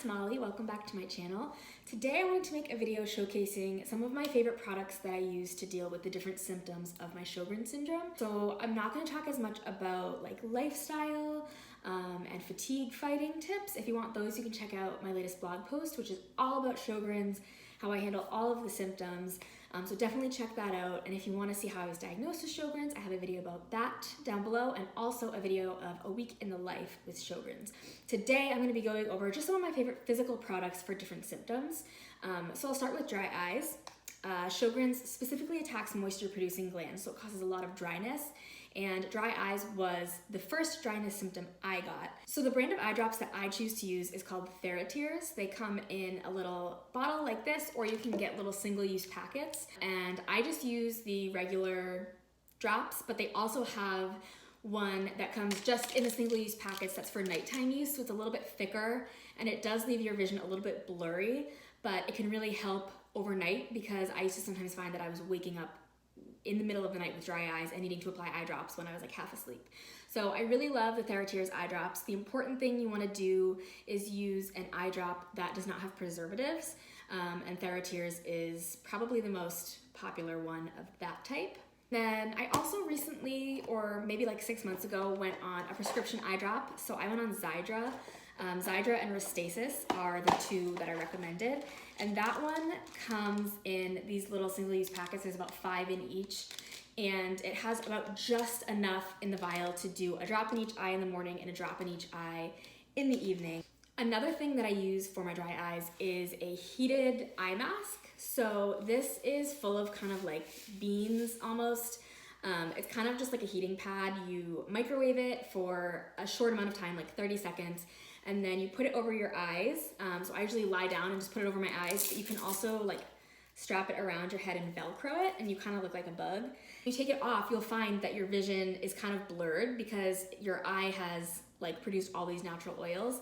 it's Molly. Welcome back to my channel. Today I wanted to make a video showcasing some of my favorite products that I use to deal with the different symptoms of my Sjogren syndrome. So I'm not going to talk as much about like lifestyle and fatigue fighting tips. If you want those, you can check out my latest blog post, which is all about Sjogren's, how I handle all of the symptoms. So definitely check that out. And if you want to see how I was diagnosed with Sjogren's, I have a video about that down below, and also a video of a week in the life with Sjogren's. Today I'm going to be going over just some of my favorite physical products for different symptoms. So I'll start with dry eyes. Sjogren's specifically attacks moisture producing glands, so it causes a lot of dryness. And dry eyes was the first dryness symptom I got. So the brand of eye drops that I choose to use is called Thyroidectomy. They come in a little bottle like this, or you can get little single-use packets. And I just use the regular drops, but they also have one that comes just in the single-use packets that's for nighttime use, so it's a little bit thicker, and it does leave your vision a little bit blurry, but it can really help overnight, because I used to sometimes find that I was waking up in the middle of the night with dry eyes and needing to apply eye drops when I was like half asleep. So I really love the Thyroidectomy eye drops. The important thing you want to do is use an eye drop that does not have preservatives, and Thyroidectomy is probably the most popular one of that type. Then I also recently, or maybe like 6 months ago, went on a prescription eye drop. So I went on Xiidra. Xiidra and Restasis are the two that I recommended. And that one comes in these little single-use packets. There's about 5 in each. And it has about just enough in the vial to do a drop in each eye in the morning and a drop in each eye in the evening. Another thing that I use for my dry eyes is a heated eye mask. So this is full of kind of like beans almost. It's kind of just like a heating pad. You microwave it for a short amount of time, like 30 seconds, and then you put it over your eyes. So I usually lie down and just put it over my eyes, but you can also like strap it around your head and Velcro it, and you kind of look like a bug. When you take it off, you'll find that your vision is kind of blurred because your eye has like produced all these natural oils.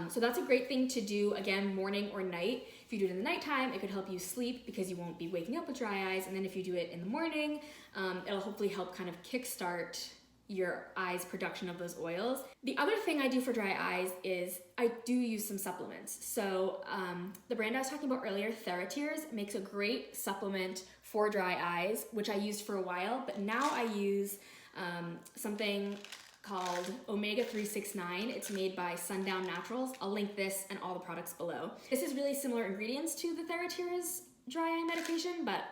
So that's a great thing to do, again, morning or night. If you do it in the nighttime, it could help you sleep because you won't be waking up with dry eyes. And then if you do it in the morning, it'll hopefully help kind of kickstart your eye's production of those oils. The other thing I do for dry eyes is I do use some supplements. So the brand I was talking about earlier, Thyroidectomy, makes a great supplement for dry eyes, which I used for a while, but now I use something called Omega 369. It's made by Sundown Naturals. I'll link this and all the products below. This is really similar ingredients to the Thyroidectomy dry eye medication, but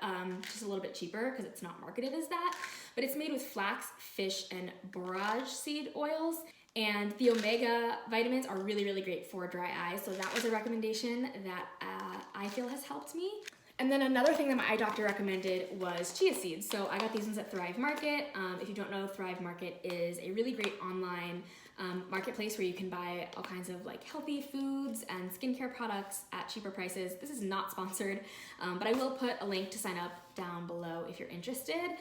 just a little bit cheaper because it's not marketed as that. But it's made with flax, fish, and borage seed oils. And the omega vitamins are really, really great for dry eyes. So that was a recommendation that I feel has helped me. And then another thing that my eye doctor recommended was chia seeds. So I got these ones at Thrive Market. If you don't know, Thrive Market is a really great online marketplace where you can buy all kinds of like healthy foods and skincare products at cheaper prices. This is not sponsored, but I will put a link to sign up down below if you're interested.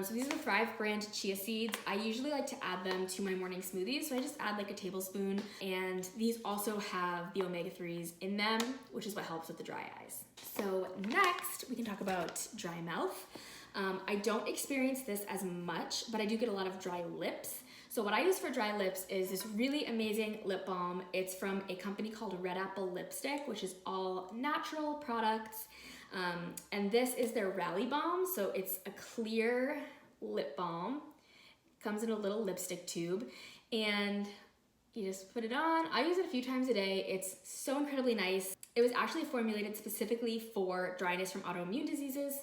So these are the Thrive brand chia seeds. I usually like to add them to my morning smoothies, so I just add like a tablespoon. And these also have the omega-3s in them, which is what helps with the dry eyes. So next, we can talk about dry mouth. I don't experience this as much, but I do get a lot of dry lips. So what I use for dry lips is this really amazing lip balm. It's from a company called Red Apple Lipstick, which is all natural products. And this is their Rally Balm. So it's a clear lip balm. It comes in a little lipstick tube, and you just put it on. I use it a few times a day. It's so incredibly nice. It was actually formulated specifically for dryness from autoimmune diseases,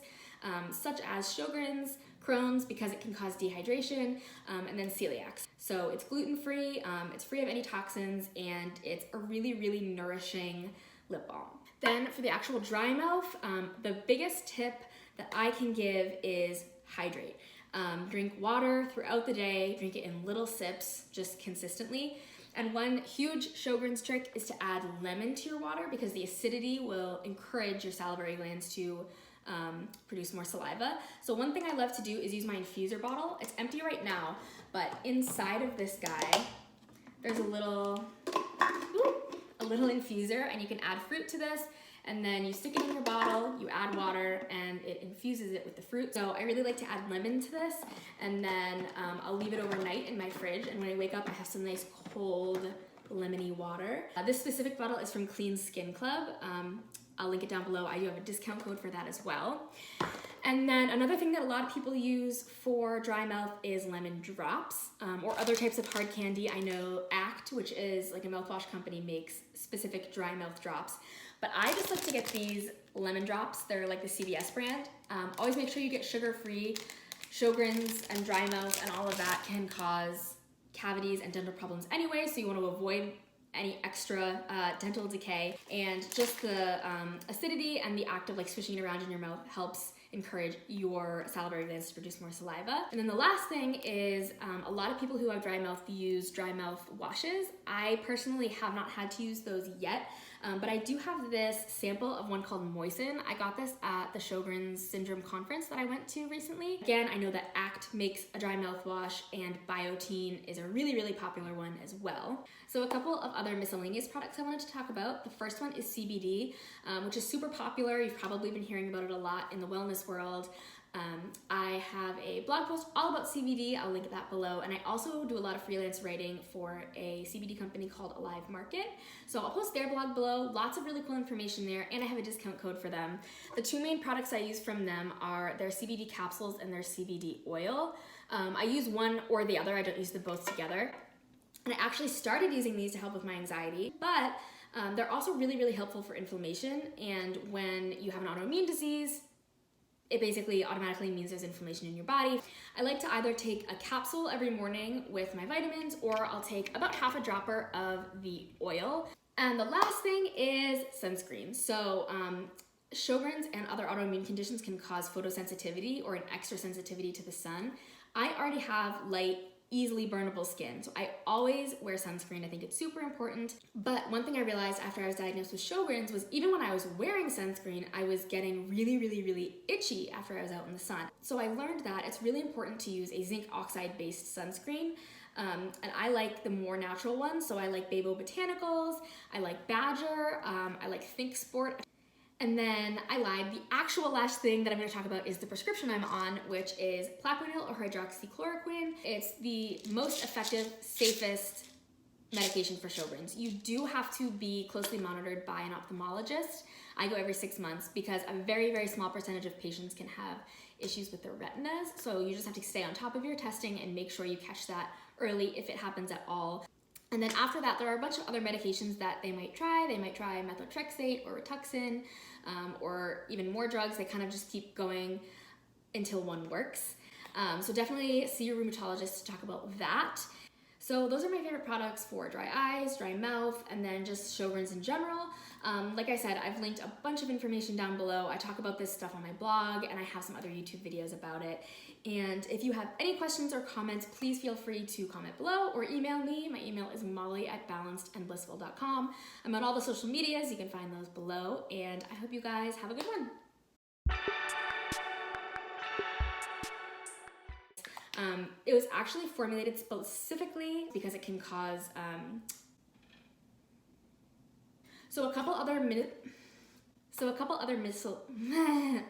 such as Sjogren's, Crohn's, because it can cause dehydration, and then celiac. So it's gluten-free, it's free of any toxins, and it's a really, really nourishing lip balm. Then for the actual dry mouth, the biggest tip that I can give is hydrate. Drink water throughout the day, drink it in little sips, just consistently. And one huge Sjogren's trick is to add lemon to your water, because the acidity will encourage your salivary glands to produce more saliva. So one thing I love to do is use my infuser bottle. It's empty right now, but inside of this guy, there's a little infuser, and you can add fruit to this, and then you stick it in your bottle, you add water, and it infuses it with the fruit. So I really like to add lemon to this, and then I'll leave it overnight in my fridge, and when I wake up, I have some nice cold lemony water. This specific bottle is from Clean Skin Club. I'll link it down below. I do have a discount code for that as well. And then another thing that a lot of people use for dry mouth is lemon drops, or other types of hard candy. I know Act, which is like a mouthwash company, makes specific dry mouth drops. But I just like to get these lemon drops. They're like the CVS brand. Always make sure you get sugar-free. Sjogren's and dry mouth and all of that can cause cavities and dental problems anyway, so you want to avoid any extra dental decay. And just the acidity and the act of like swishing it around in your mouth helps encourage your salivary glands to produce more saliva. And then the last thing is a lot of people who have dry mouth use dry mouth washes. I personally have not had to use those yet, but I do have this sample of one called Moisten. I got this at the Sjogren's Syndrome conference that I went to recently. Again, I know that Act makes a dry mouth wash and Biotene is a really, really popular one as well. So a couple of other miscellaneous products I wanted to talk about. The first one is CBD, which is super popular. You've probably been hearing about it a lot in the wellness world. I have a blog post all about CBD. I'll link that below. And I also do a lot of freelance writing for a CBD company called Alive Market. So I'll post their blog below. Lots of really cool information there, and I have a discount code for them. The two main products I use from them are their CBD capsules and their CBD oil. I use one or the other. I don't use them both together. And I actually started using these to help with my anxiety, but they're also really, really helpful for inflammation. And when you have an autoimmune disease, it basically automatically means there's inflammation in your body. I like to either take a capsule every morning with my vitamins, or I'll take about half a dropper of the oil. And the last thing is sunscreen. So Sjogren's and other autoimmune conditions can cause photosensitivity or an extra sensitivity to the sun. I already have light, easily burnable skin, so I always wear sunscreen. I think it's super important. But one thing I realized after I was diagnosed with Sjogren's was even when I was wearing sunscreen, I was getting really, really, really itchy after I was out in the sun. So I learned that it's really important to use a zinc oxide based sunscreen. And I like the more natural ones, so I like Babo Botanicals, I like Badger, I like Think Sport. And then I lied. The actual last thing that I'm going to talk about is the prescription I'm on, which is Plaquenil or Hydroxychloroquine. It's the most effective, safest medication for Sjogren's. You do have to be closely monitored by an ophthalmologist. I go every 6 months because a very, very small percentage of patients can have issues with their retinas. So you just have to stay on top of your testing and make sure you catch that early if it happens at all. And then after that, there are a bunch of other medications that they might try. They might try methotrexate or Rituxan, or even more drugs. They kind of just keep going until one works. So definitely see your rheumatologist to talk about that. So those are my favorite products for dry eyes, dry mouth, and then just Sjogren's in general. Like I said, I've linked a bunch of information down below. I talk about this stuff on my blog, and I have some other YouTube videos about it. And if you have any questions or comments, please feel free to comment below or email me. My email is molly@balancedandblissful.com. I'm on all the social medias. You can find those below. And I hope you guys have a good one. It was actually formulated specifically because it can cause, so a couple other